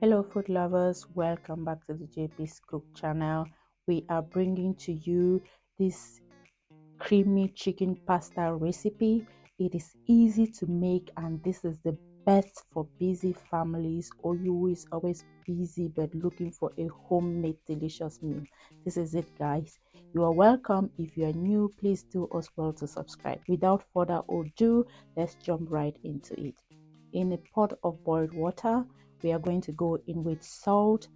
Hello food lovers, welcome back to the JP's Cook channel. We are bringing to you this creamy chicken pasta recipe. It is easy to make and this is the best for busy families or you who is always busy but looking for a homemade delicious meal. This is it, guys. You are welcome. If you are new, please do us well to subscribe. Without further ado, let's jump right into it. In a pot of boiled water, we are going to go in with salt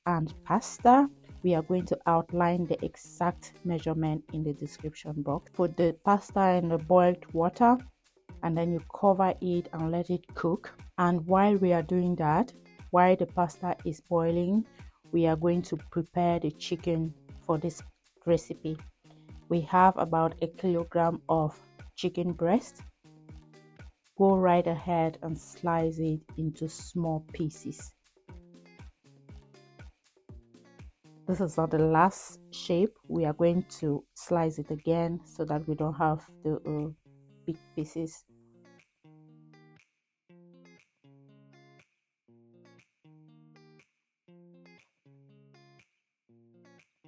and pasta. We are going to outline the exact measurement in the description box. Put the pasta in the boiled water and then you cover it and let it cook. And while we are doing that, while the pasta is boiling, we are going to prepare the chicken for this recipe. We have about 1 kilogram of chicken breast. Go right ahead and slice it into small pieces. This is not the last shape. We are going to slice it again so that we don't have the big pieces.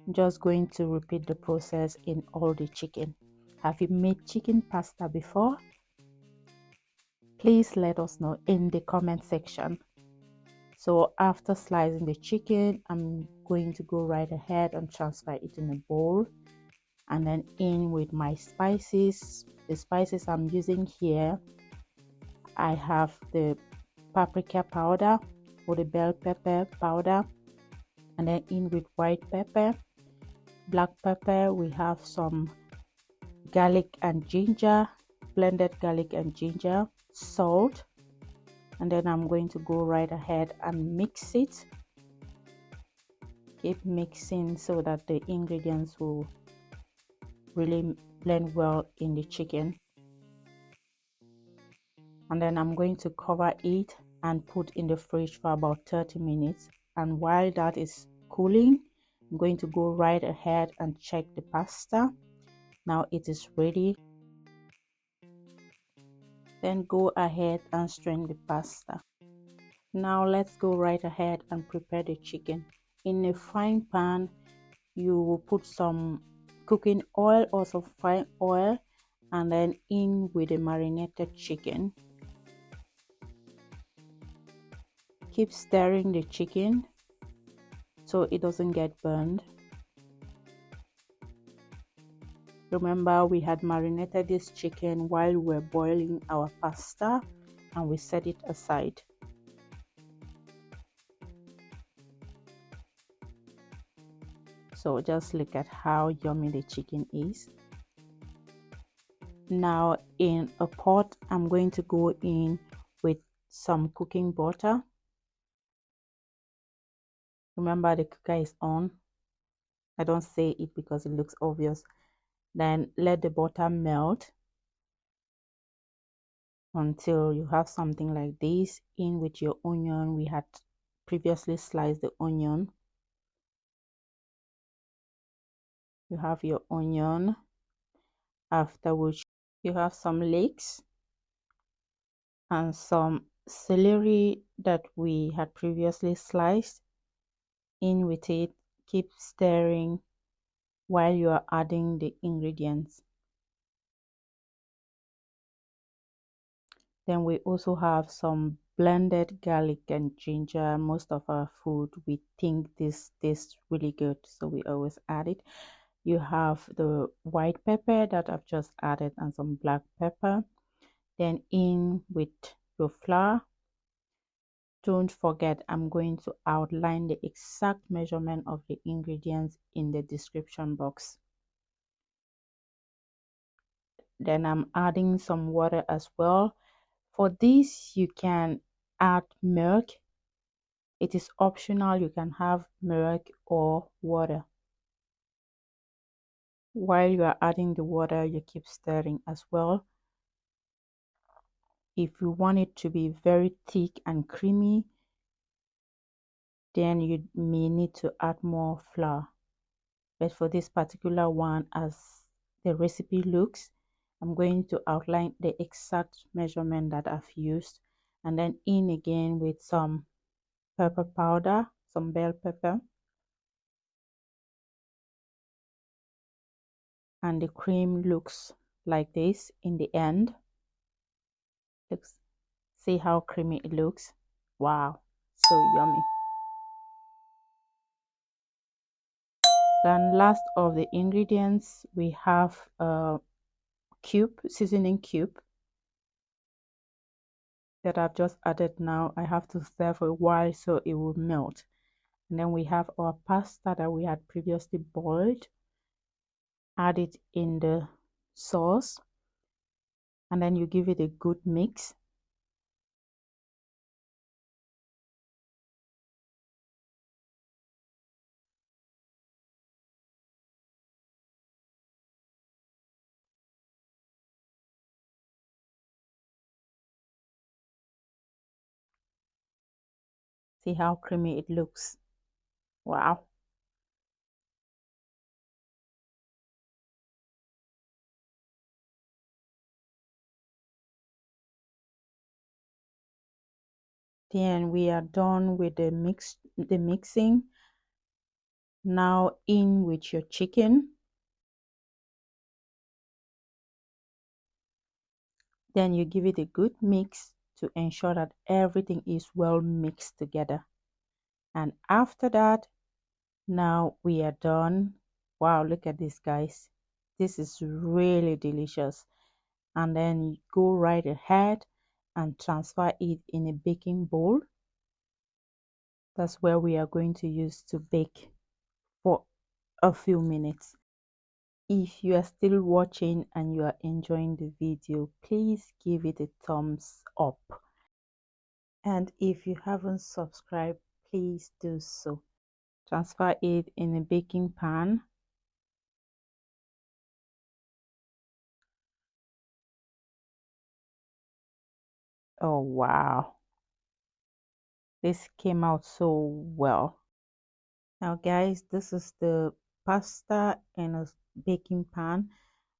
I'm just going to repeat the process in all the chicken. Have you made chicken pasta before? Please let us know in the comment section. So after slicing the chicken, I'm going to go right ahead and transfer it in a bowl and then in with my spices. The spices I'm using here, I have the paprika powder or the bell pepper powder, and then in with white pepper, black pepper. We have some garlic and ginger, blended garlic and ginger, salt, and then I'm going to go right ahead and mix it. Keep mixing so that the ingredients will really blend well in the chicken. And then I'm going to cover it and put in the fridge for about 30 minutes. And while that is cooling, I'm going to go right ahead and check the pasta. Now it is ready. Then go ahead and strain the pasta. Now let's go right ahead and prepare the chicken. In a frying pan, you will put some cooking oil or some fine oil and then in with the marinated chicken. Keep stirring the chicken so it doesn't get burned. Remember, we had marinated this chicken while we were boiling our pasta and we set it aside. So just look at how yummy the chicken is. Now in a pot, I'm going to go in with some cooking butter. Remember, the cooker is on. I don't say it because it looks obvious. Then let the butter melt until you have something like this. In with your onion. We had previously sliced the onion. You have your onion, after which you have some leeks and some celery that we had previously sliced. In with it, keep stirring while you are adding the ingredients. Then we also have some blended garlic and ginger. Most of our food, we think this tastes really good, so we always add it. You have the white pepper that I've just added and some black pepper. Then in with your flour. Don't forget, I'm going to outline the exact measurement of the ingredients in the description box. Then I'm adding some water as well. For this, you can add milk. It is optional. You can have milk or water. While you are adding the water, you keep stirring as well. If you want it to be very thick and creamy, then you may need to add more flour. But for this particular one, as the recipe looks, I'm going to outline the exact measurement that I've used and then in again with some pepper powder, some bell pepper, and the cream looks like this in the end. Looks, see how creamy it looks. Wow, so yummy. Then last of the ingredients, we have a seasoning cube that I've just added now. I have to stir for a while so it will melt. And then we have our pasta that we had previously boiled. Add it in the sauce, and then you give it a good mix. See how creamy it looks. Wow. Then we are done with the mixing. Now in with your chicken. Then you give it a good mix to ensure that everything is well mixed together. And after that, now we are done. Wow, look at this, guys. This is really delicious. And then you go right ahead and transfer it in a baking bowl. That's where we are going to use to bake for a few minutes. If you are still watching and you are enjoying the video, please give it a thumbs up. And if you haven't subscribed, please do so. Transfer it in a baking pan. Oh wow, this came out so well. Now guys, this is the pasta in a baking pan.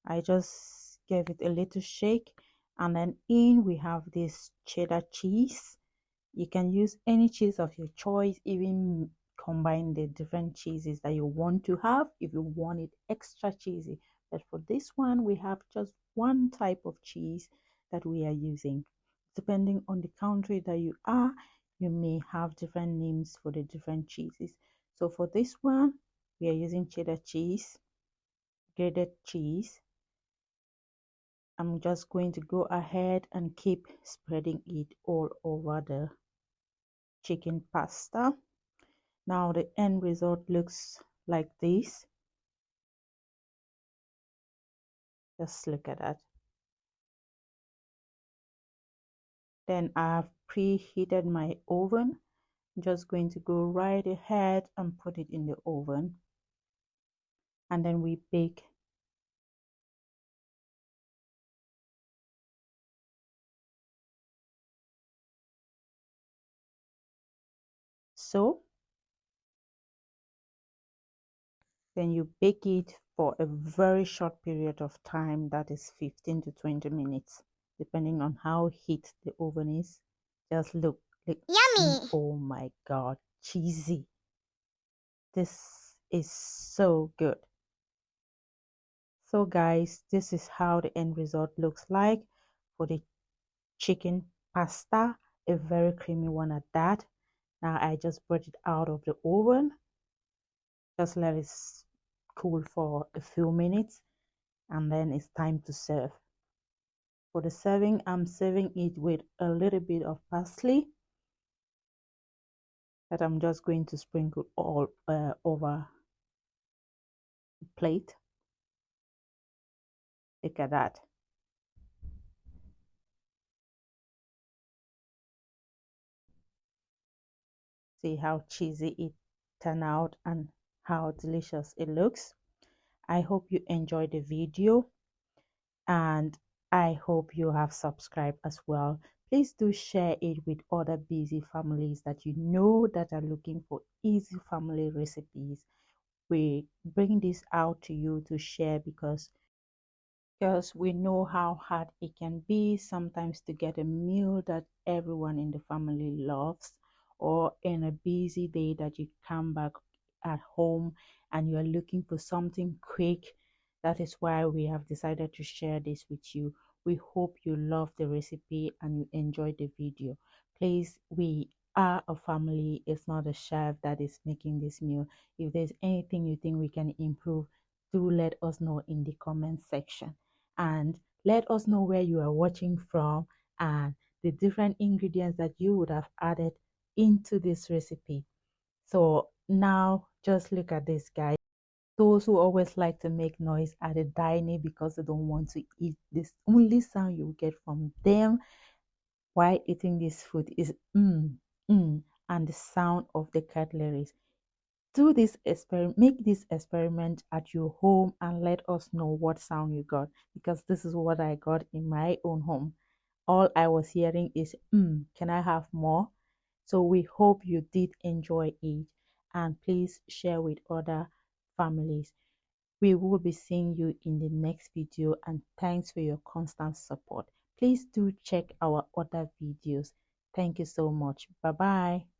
I just gave it a little shake, and then in we have this cheddar cheese. You can use any cheese of your choice, even combine the different cheeses that you want to have if you want it extra cheesy. But for this one, we have just one type of cheese that we are using. Depending on the country that you are, you may have different names for the different cheeses. So for this one, we are using cheddar cheese, grated cheese. I'm just going to go ahead and keep spreading it all over the chicken pasta. Now the end result looks like this. Just look at that. Then I have preheated my oven. I'm just going to go right ahead and put it in the oven, and then we bake. So then you bake it for a very short period of time, that is 15 to 20 minutes, depending on how heat the oven is. Just look, yummy. Oh my god, cheesy. This is so good. So guys, this is how the end result looks like for the chicken pasta, a very creamy one at that. Now I just brought it out of the oven, just let it cool for a few minutes, and then it's time to serve. For the serving, I'm serving it with a little bit of parsley that I'm just going to sprinkle all over the plate. Look at that. See how cheesy it turned out and how delicious it looks. I hope you enjoyed the video, and I hope you have subscribed as well. Please do share it with other busy families that you know that are looking for easy family recipes. We bring this out to you to share because we know how hard it can be sometimes to get a meal that everyone in the family loves, or in a busy day that you come back at home and you are looking for something quick. That is why we have decided to share this with you. We hope you love the recipe and you enjoy the video. Please, we are a family. It's not a chef that is making this meal. If there's anything you think we can improve, do let us know in the comment section. And let us know where you are watching from and the different ingredients that you would have added into this recipe. So now just look at this, guys. Those who always like to make noise at the dining because they don't want to eat, this only sound you get from them while eating this food is and the sound of the cutlery. Do this experiment, make this experiment at your home and let us know what sound you got, because this is what I got in my own home. All I was hearing is can I have more? So we hope you did enjoy it, and please share with other families. We will be seeing you in the next video, and thanks for your constant support. Please do check our other videos. Thank you so much. Bye bye.